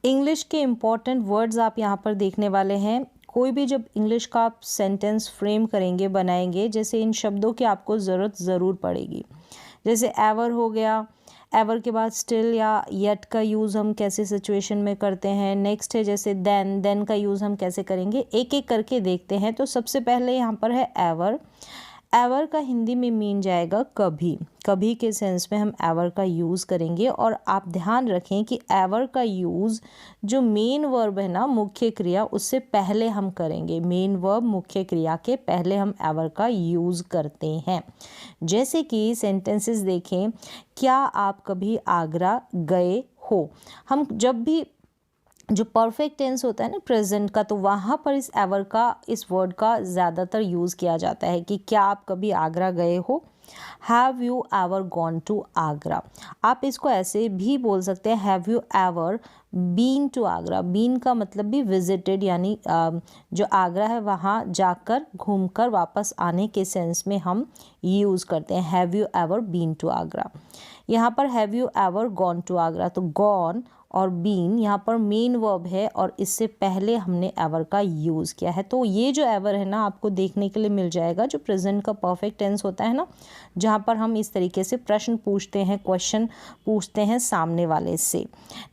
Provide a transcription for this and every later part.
English के important words आप यहाँ पर देखने वाले हैं। कोई भी जब इंग्लिश का आप सेंटेंस फ्रेम करेंगे, बनाएंगे, जैसे इन शब्दों की आपको ज़रूरत ज़रूर पड़ेगी। जैसे एवर हो गया, एवर के बाद स्टिल या येट का यूज़ हम कैसे सिचुएशन में करते हैं। नेक्स्ट है जैसे देन, देन का यूज़ हम कैसे करेंगे, एक एक करके देखते हैं। तो सबसे पहले यहाँ पर है एवर। एवर का हिंदी में मीन जाएगा कभी। कभी के सेंस में हम एवर का यूज़ करेंगे। और आप ध्यान रखें कि एवर का यूज़ जो मेन वर्ब है ना, मुख्य क्रिया, उससे पहले हम करेंगे। मेन वर्ब मुख्य क्रिया के पहले हम एवर का यूज़ करते हैं। जैसे कि सेंटेंसेस देखें, क्या आप कभी आगरा गए हो। हम जब भी जो परफेक्ट टेंस होता है ना प्रेजेंट का, तो वहाँ पर इस एवर का, इस वर्ड का ज़्यादातर यूज़ किया जाता है कि क्या आप कभी आगरा गए हो। Have you ever gone to Agra. आप इसको ऐसे भी बोल सकते हैं, have you ever been to Agra. Been का मतलब भी विजिटेड, यानी जो आगरा है वहाँ जाकर घूमकर वापस आने के सेंस में हम यूज़ करते हैं have you ever been to Agra. यहाँ पर have you ever gone to Agra, तो गॉन और बीन यहाँ पर मेन वर्ब है और इससे पहले हमने एवर का यूज़ किया है। तो ये जो एवर है ना, आपको देखने के लिए मिल जाएगा जो प्रेजेंट का परफेक्ट टेंस होता है ना, जहाँ पर हम इस तरीके से प्रश्न पूछते हैं, क्वेश्चन पूछते हैं सामने वाले से।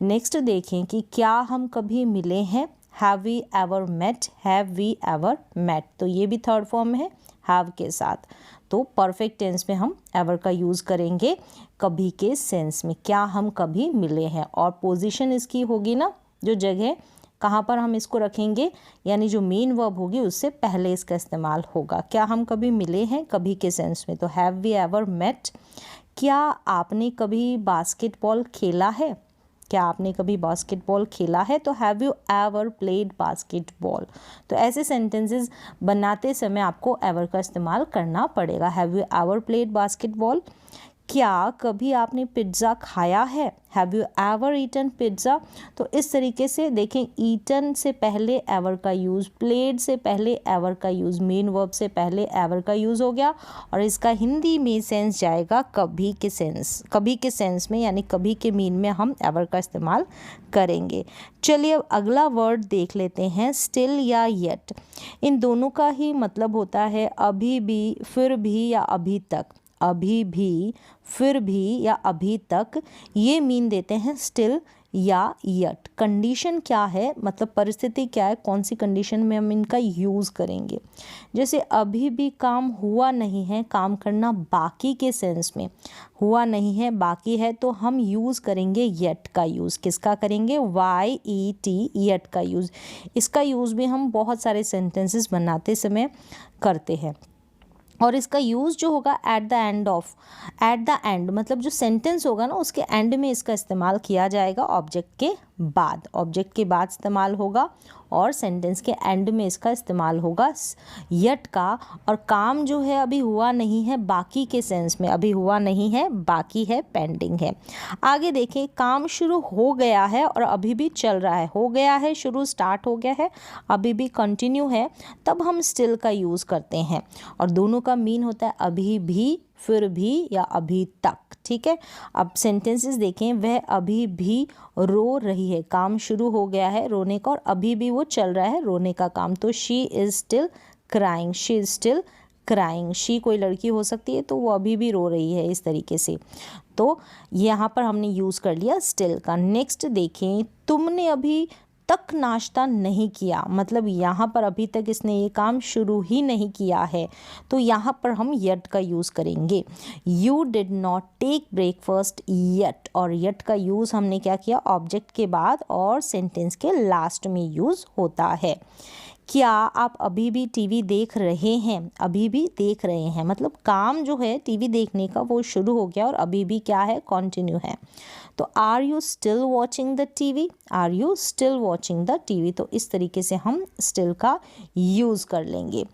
नेक्स्ट देखें कि क्या हम कभी मिले हैं। Have we ever met, have we ever met, तो ये भी थर्ड फॉर्म है हैव के साथ। तो परफेक्ट टेंस में हम एवर का यूज़ करेंगे कभी के सेंस में, क्या हम कभी मिले हैं। और पोजीशन इसकी होगी ना, जो जगह कहाँ पर हम इसको रखेंगे, यानी जो मेन वर्ब होगी उससे पहले इसका इस्तेमाल होगा। क्या हम कभी मिले हैं कभी के सेंस में, तो हैव वी एवर मेट। क्या आपने कभी बास्केटबॉल खेला है। क्या आपने कभी बास्केटबॉल खेला है, तो have you ever played basketball. तो ऐसे सेंटेंसेस बनाते समय आपको एवर का इस्तेमाल करना पड़ेगा। Have you ever played basketball. क्या कभी आपने पिज्ज़ा खाया है। Have you ever eaten pizza. तो इस तरीके से देखें, ईटन से पहले एवर का यूज़, प्लेड से पहले एवर का यूज़, मेन वर्ब से पहले एवर का यूज़ हो गया और इसका हिंदी में सेंस जाएगा कभी के सेंस, कभी के सेंस में, यानी कभी के मीन में हम एवर का इस्तेमाल करेंगे। चलिए अब अगला वर्ड देख लेते हैं, स्टिल या येट। इन दोनों का ही मतलब होता है अभी भी, फिर भी या अभी तक। अभी भी, फिर भी या अभी तक, ये मीन देते हैं स्टिल या यट। कंडीशन क्या है, मतलब परिस्थिति क्या है, कौन सी कंडीशन में हम इनका यूज़ करेंगे। जैसे अभी भी काम हुआ नहीं है, काम करना बाकी के सेंस में, हुआ नहीं है बाकी है, तो हम यूज़ करेंगे येट का यूज़। किसका करेंगे, YET, येट का यूज़। इसका यूज़ भी हम बहुत सारे सेंटेंसेस बनाते समय करते हैं। और इसका यूज़ जो होगा at the end of, at the end मतलब जो सेंटेंस होगा ना उसके एंड में इसका इस्तेमाल किया जाएगा, ऑब्जेक्ट के बाद, ऑब्जेक्ट के बाद इस्तेमाल होगा और सेंटेंस के एंड में इसका इस्तेमाल होगा यट का। और काम जो है अभी हुआ नहीं है बाकी के सेंस में, अभी हुआ नहीं है बाकी है, पेंडिंग है। आगे देखें, काम शुरू हो गया है और अभी भी चल रहा है। हो गया है शुरू, स्टार्ट हो गया है, अभी भी कंटिन्यू है, तब हम स्टिल का यूज़ करते हैं। और दोनों का मीन होता है अभी भी, फिर भी या अभी तक। ठीक है, अब सेंटेंसेस देखें, वह अभी भी रो रही है। काम शुरू हो गया है रोने का और अभी भी वो चल रहा है रोने का काम, तो she is still crying, she is still crying. She कोई लड़की हो सकती है, तो वो अभी भी रो रही है, इस तरीके से। तो यहाँ पर हमने यूज़ कर लिया स्टिल का। नेक्स्ट देखें, तुमने अभी तक नाश्ता नहीं किया, मतलब यहाँ पर अभी तक इसने ये काम शुरू ही नहीं किया है, तो यहाँ पर हम येट का यूज़ करेंगे। You did not take breakfast yet, और येट का यूज़ हमने क्या किया, ऑब्जेक्ट के बाद और सेंटेंस के लास्ट में यूज़ होता है। क्या आप अभी भी टीवी देख रहे हैं, अभी भी देख रहे हैं, मतलब काम जो है टीवी देखने का वो शुरू हो गया और अभी भी क्या है, कंटिन्यू है। तो are you still watching the TV, are you still watching the TV, तो इस तरीके से हम स्टिल का यूज़ कर लेंगे।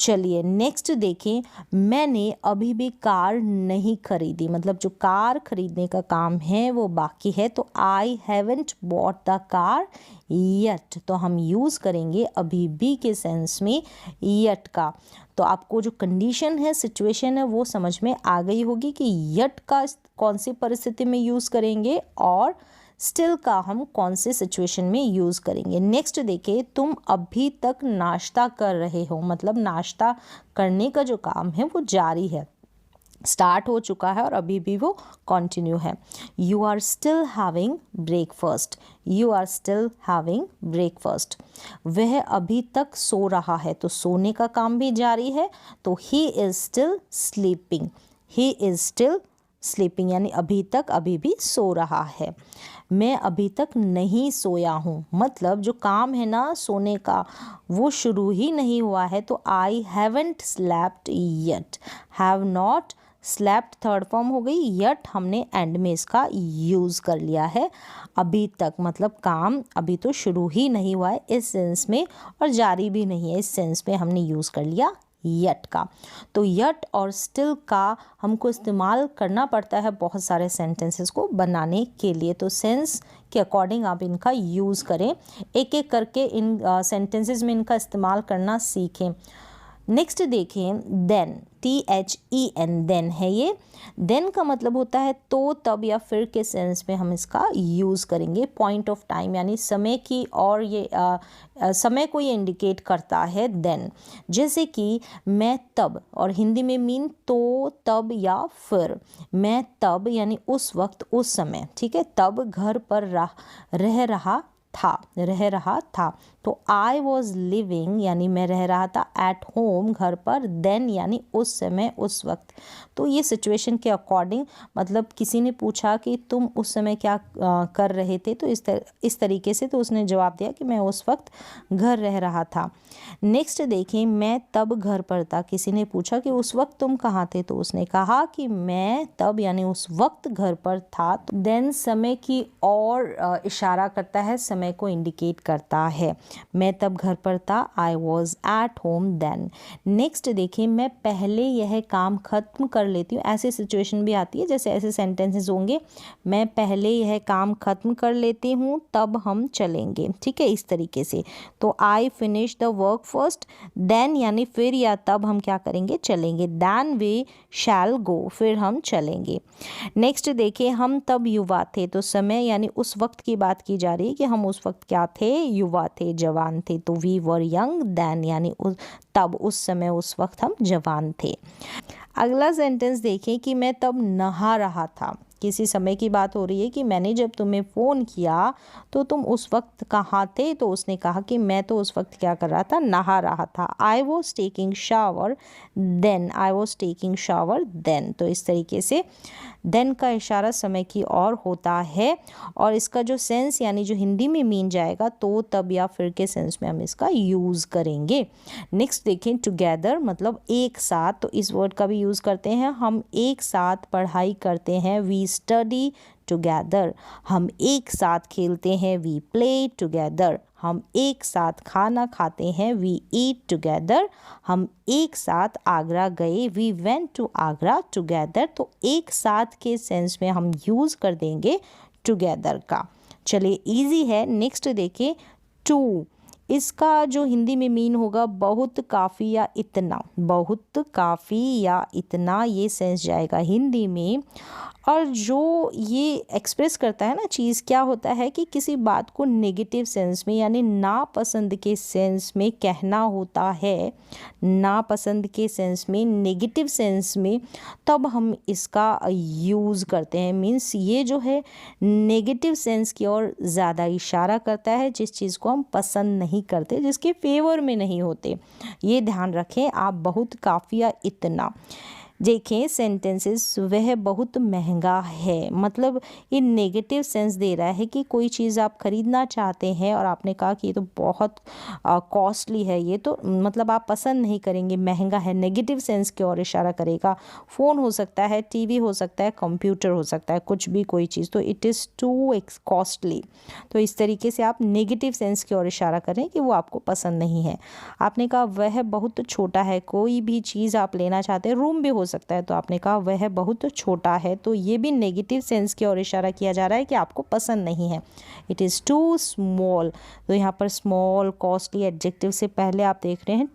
चलिए नेक्स्ट देखें, मैंने अभी भी कार नहीं खरीदी, मतलब जो कार खरीदने का काम है वो बाकी है, तो I haven't bought the car yet, तो हम यूज़ करेंगे अभी भी के सेंस में येट का। तो आपको जो कंडीशन है, सिचुएशन है, वो समझ में आ गई होगी कि येट का कौन सी परिस्थिति में यूज़ करेंगे और स्टिल का हम कौन से सिचुएशन में यूज़ करेंगे। नेक्स्ट देखिए, तुम अभी तक नाश्ता कर रहे हो, मतलब नाश्ता करने का जो काम है वो जारी है, स्टार्ट हो चुका है और अभी भी वो कंटिन्यू है। You are still having breakfast, you are still having breakfast. वह अभी तक सो रहा है, तो सोने का काम भी जारी है, तो he is still sleeping, he is still sleeping यानी अभी तक अभी भी सो रहा है। मैं अभी तक नहीं सोया हूँ, मतलब जो काम है ना सोने का वो शुरू ही नहीं हुआ है, तो I haven't slept yet, have not slept third form हो गई, यट हमने एंड में इसका यूज़ कर लिया है। अभी तक मतलब काम अभी तो शुरू ही नहीं हुआ है इस सेंस में, और जारी भी नहीं है इस सेंस में, हमने यूज़ कर लिया यट का। तो यट और स्टिल का हमको इस्तेमाल करना पड़ता है बहुत सारे सेंटेंसेस को बनाने के लिए, तो सेंस के अकॉर्डिंग आप इनका यूज़ करें, एक एक करके इन सेंटेंसेस में इनका इस्तेमाल करना सीखें। नेक्स्ट देखें, देन, THEN, देन है ये। देन का मतलब होता है तो, तब या फिर के सेंस में हम इसका यूज़ करेंगे। पॉइंट ऑफ टाइम यानी समय की, और ये समय को ये इंडिकेट करता है देन। जैसे कि मैं तब, और हिंदी में मीन तो, तब या फिर। मैं तब यानी उस वक्त, उस समय, ठीक है। तब घर पर रह रहा था, तो आई वॉज लिविंग यानी मैं रह रहा था एट होम, घर पर, देन यानी उस समय, उस वक्त। तो ये सिचुएशन के अकॉर्डिंग, मतलब किसी ने पूछा कि तुम उस समय क्या कर रहे थे, तो इस तरीके से तो उसने जवाब दिया कि मैं उस वक्त घर रह रहा था। नेक्स्ट देखें, मैं तब घर पर था। किसी ने पूछा कि उस वक्त तुम कहाँ थे, तो उसने कहा कि मैं तब यानी उस वक्त घर पर था। तो देन समय की और इशारा करता है, समय को इंडिकेट करता है। मैं तब घर पर था, I was at home then. Next देखिए, मैं पहले यह काम खत्म कर लेती हूँ। ऐसी सिचुएशन भी आती है, जैसे ऐसे सेंटेंसेस होंगे, मैं पहले यह काम खत्म कर लेती हूँ तब हम चलेंगे, ठीक है, इस तरीके से। तो I finish the work first, then यानी फिर या तब हम क्या करेंगे, चलेंगे। देन वी शैल गो, फिर हम चलेंगे। नेक्स्ट देखिए, हम तब युवा थे, तो समय यानी उस वक्त की बात की जा रही है कि हम उस वक्त क्या थे, युवा थे, जवान थे, तो वी वर यंग देन यानी तब, उस समय, उस वक्त हम जवान थे। अगला सेंटेंस देखें कि मैं तब नहा रहा था। किसी समय की बात हो रही है कि मैंने जब तुम्हें फ़ोन किया तो तुम उस वक्त कहाँ थे, तो उसने कहा कि मैं तो उस वक्त क्या कर रहा था, नहा रहा था। I was taking shower then, I was taking shower then. तो इस तरीके से देन का इशारा समय की ओर होता है, और इसका जो सेंस यानी जो हिंदी में मीन जाएगा, तो, तब या फिर के सेंस में हम इसका यूज़ करेंगे। नेक्स्ट देखें, टुगेदर मतलब एक साथ, तो इस वर्ड का भी यूज़ करते हैं, हम एक साथ पढ़ाई करते हैं, वी स्टडी टुगेदर। हम एक साथ खेलते हैं, वी प्ले टुगेदर। हम एक साथ खाना खाते हैं, वी ईट टुगेदर। हम एक साथ आगरा गए, we went to Agra together. तो एक साथ के सेंस में हम यूज़ कर देंगे टुगेदर का। चलिए, इजी है। नेक्स्ट देखिए, टू, इसका जो हिंदी में मीन होगा बहुत, काफ़ी या इतना। बहुत, काफ़ी या इतना, ये सेंस जाएगा हिंदी में। और जो ये एक्सप्रेस करता है ना चीज़, क्या होता है कि किसी बात को नेगेटिव सेंस में यानी नापसंद के सेंस में कहना होता है, नापसंद के सेंस में, नेगेटिव सेंस में, तब हम इसका यूज़ करते हैं। मीन्स ये जो है नेगेटिव सेंस की ओर ज़्यादा इशारा करता है, जिस चीज़ को हम पसंद नहीं करते, जिसके फेवर में नहीं होते। ये ध्यान रखें आप। बहुत, काफ़ी या इतना। देखें सेंटेंसेस, वह बहुत महंगा है, मतलब ये नेगेटिव सेंस दे रहा है कि कोई चीज़ आप खरीदना चाहते हैं और आपने कहा कि ये तो बहुत कॉस्टली है, ये तो मतलब आप पसंद नहीं करेंगे, महंगा है, नेगेटिव सेंस की ओर इशारा करेगा। फ़ोन हो सकता है, टीवी हो सकता है, कंप्यूटर हो सकता है, कुछ भी कोई चीज़, तो इट इज़ टू कॉस्टली। तो इस तरीके से आप नेगेटिव सेंस की ओर इशारा करें कि वो आपको पसंद नहीं है। आपने कहा वह बहुत छोटा है, कोई भी चीज़ आप लेना चाहते हैं, रूम भी हो सकता है, तो आपने कहा वह बहुत छोटा है, तो ये भी नेगेटिव सेंस की ओर इशारा किया जा रहा है कि आपको पसंद नहीं है। इट इज़ टू स्मॉल, तो यहाँ पर स्मॉल कॉस्टली एडजेक्टिव से पहले आप देख रहे हैं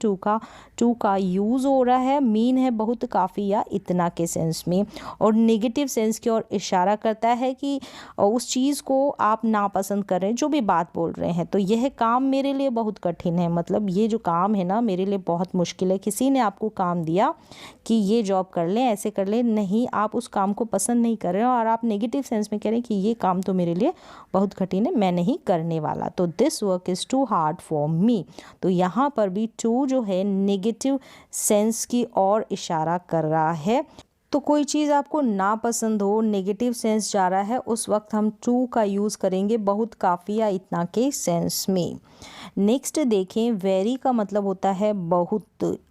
टू का यूज़ हो रहा है, मीन है बहुत, काफ़ी या इतना के सेंस में, और नेगेटिव सेंस की ओर इशारा करता है कि उस चीज़ को आप नापसंद कर रहे हैं, जो भी बात बोल रहे हैं। तो यह काम मेरे लिए बहुत कठिन है, मतलब ये जो काम है ना मेरे लिए बहुत मुश्किल है। किसी ने आपको काम दिया कि ये जॉब कर लें, ऐसे कर लें, नहीं, आप उस काम को पसंद नहीं कर रहे हो और आप नेगेटिव सेंस में कह रहे हैं कि ये काम तो मेरे लिए बहुत कठिन है, मैं नहीं करने वाला। तो this work is too hard for me, तो यहाँ पर भी टू जो है नेगेटिव सेंस की ओर इशारा कर रहा है। तो कोई चीज़ आपको नापसंद हो, नेगेटिव सेंस जा रहा है, उस वक्त हम टू का यूज़ करेंगे बहुत, काफ़ी या इतना के सेंस में। नेक्स्ट देखें, वेरी का मतलब होता है बहुत,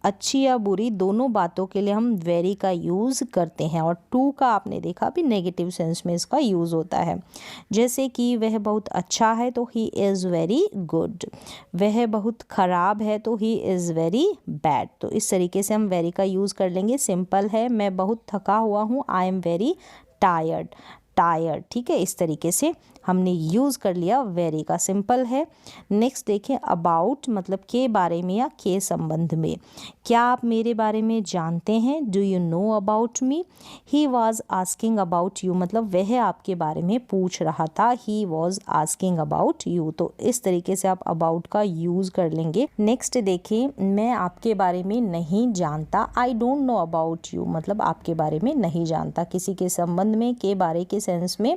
अच्छी या बुरी दोनों बातों के लिए हम वेरी का यूज़ करते हैं, और टू का आपने देखा भी नेगेटिव सेंस में इसका यूज़ होता है। जैसे कि वह बहुत अच्छा है तो ही इज़ वेरी गुड, वह बहुत ख़राब है तो ही इज़ वेरी बैड, तो इस तरीके से हम वेरी का यूज़ कर लेंगे। सिंपल है, मैं बहुत थका हुआ हूँ, आई एम वेरी टायर्ड, ठीक है, इस तरीके से हमने यूज़ कर लिया वेरी का, सिंपल है। नेक्स्ट देखें, अबाउट मतलब के बारे में या के संबंध में, क्या आप मेरे बारे में जानते हैं, do you know about me. He was asking about you मतलब वह आपके बारे में पूछ रहा था, he was asking about you, तो इस तरीके से आप अबाउट का यूज़ कर लेंगे। नेक्स्ट देखें, मैं आपके बारे में नहीं जानता, I don't know about you मतलब आपके बारे में नहीं जानता, किसी के संबंध में के बारे के सेंस में,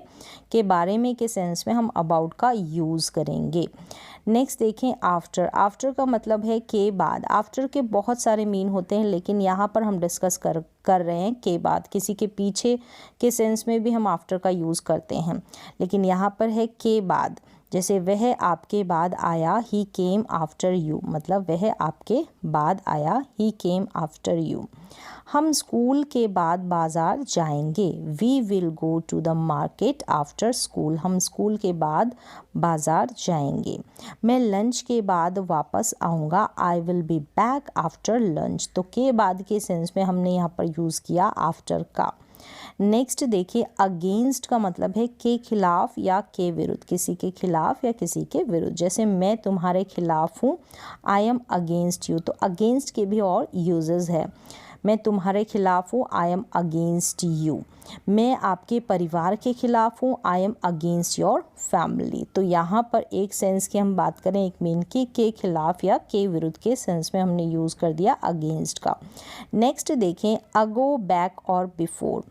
के बारे में के सेंस में हम अबाउट का यूज़ करेंगे। नेक्स्ट देखें, आफ्टर का मतलब है के बाद। आफ्टर के बहुत सारे मीन होते हैं, लेकिन यहाँ पर हम डिस्कस कर रहे हैं के बाद। किसी के पीछे के सेंस में भी हम आफ्टर का यूज़ करते हैं, लेकिन यहाँ पर है के बाद। जैसे वह आपके बाद आया, ही केम आफ्टर यू मतलब वह आपके बाद आया, ही केम आफ्टर यू। हम स्कूल के बाद बाज़ार जाएंगे, we will go to the market after school, हम स्कूल के बाद बाज़ार जाएंगे। मैं लंच के बाद वापस आऊँगा, I will be back after lunch, तो के बाद के सेंस में हमने यहाँ पर यूज़ किया आफ्टर का। नेक्स्ट देखिए, अगेंस्ट का मतलब है के खिलाफ या के विरुद्ध, किसी के खिलाफ या किसी के विरुद्ध। जैसे मैं तुम्हारे खिलाफ हूँ, आई एम अगेंस्ट यू, तो अगेंस्ट के भी और यूजेस है। मैं तुम्हारे खिलाफ हूँ, आई एम अगेंस्ट यू। मैं आपके परिवार के खिलाफ हूँ, I am against your family. तो यहाँ पर एक सेंस की हम बात करें, एक मीन की के खिलाफ या के विरुद्ध के सेंस में हमने यूज़ कर दिया अगेंस्ट का। नेक्स्ट देखें, अगो, बैक और बिफोर।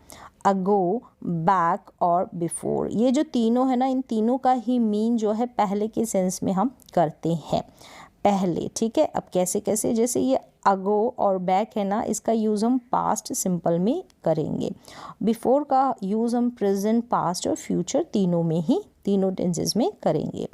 अगो, बैक और बिफोर, ये जो तीनों है ना, इन तीनों का ही मीन जो है पहले के सेंस में हम करते हैं, पहले, ठीक है। अब कैसे कैसे, जैसे ये अगो और बैक है ना, इसका यूज़ हम पास्ट सिंपल में करेंगे। बिफोर का यूज़ हम प्रेजेंट, पास्ट और फ्यूचर तीनों में ही, तीनों टेंसेस में करेंगे।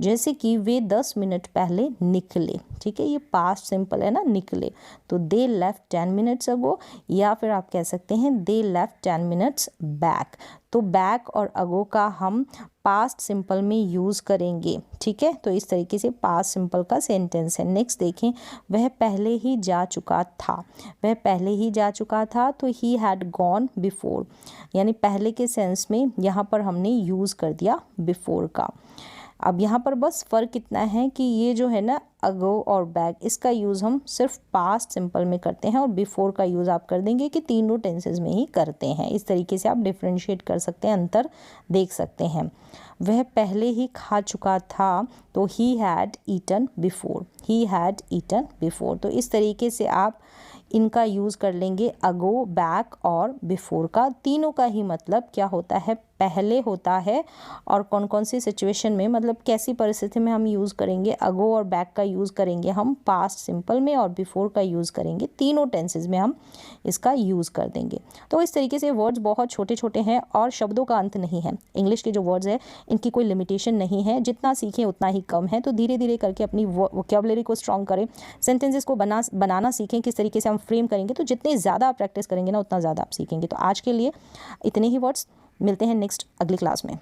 जैसे कि वे 10 मिनट पहले निकले, ठीक है, ये पास्ट सिंपल है ना, निकले, तो दे लेफ्ट 10 मिनट्स अगो, या फिर आप कह सकते हैं दे लेफ्ट 10 मिनट्स बैक। तो बैक और अगो का हम पास्ट सिंपल में यूज़ करेंगे, ठीक है। तो इस तरीके से पास्ट सिंपल का सेंटेंस है। नेक्स्ट देखें, वह पहले ही जा चुका था, वह पहले ही जा चुका था, तो ही हैड गॉन बिफोर, यानी पहले के सेंस में यहाँ पर हमने यूज़ कर दिया बिफोर का। अब यहाँ पर बस फ़र्क इतना है कि ये जो है ना अगो और बैक, इसका यूज़ हम सिर्फ पास्ट सिंपल में करते हैं, और बिफोर का यूज़ आप कर देंगे कि तीनों टेंसेस में ही करते हैं। इस तरीके से आप डिफ्रेंशिएट कर सकते हैं, अंतर देख सकते हैं। वह पहले ही खा चुका था, तो he had eaten before, he had eaten before. तो इस तरीके से आप इनका यूज़ कर लेंगे, अगो, बैक और बिफोर का। तीनों का ही मतलब क्या होता है, पहले होता है, और कौन कौन सी सिचुएशन में, मतलब कैसी परिस्थिति में हम यूज़ करेंगे। अगो और बैक का यूज़ करेंगे हम पास्ट सिंपल में, और बिफोर का यूज़ करेंगे तीनों टेंसेस में हम इसका यूज़ कर देंगे। तो इस तरीके से वर्ड्स बहुत छोटे छोटे हैं और शब्दों का अंत नहीं है। इंग्लिश के जो वर्ड्स है इनकी कोई लिमिटेशन नहीं है, जितना सीखें उतना ही कम है। तो धीरे धीरे करके अपनी वोकैबुलरी को स्ट्रॉन्ग करें, सेंटेंसेस को बनाना सीखें, किस तरीके से हम फ्रेम करेंगे। तो जितने ज़्यादा आप प्रैक्टिस करेंगे ना, उतना ज़्यादा आप सीखेंगे। तो आज के लिए इतने ही वर्ड्स, मिलते हैं नेक्स्ट अगली क्लास में।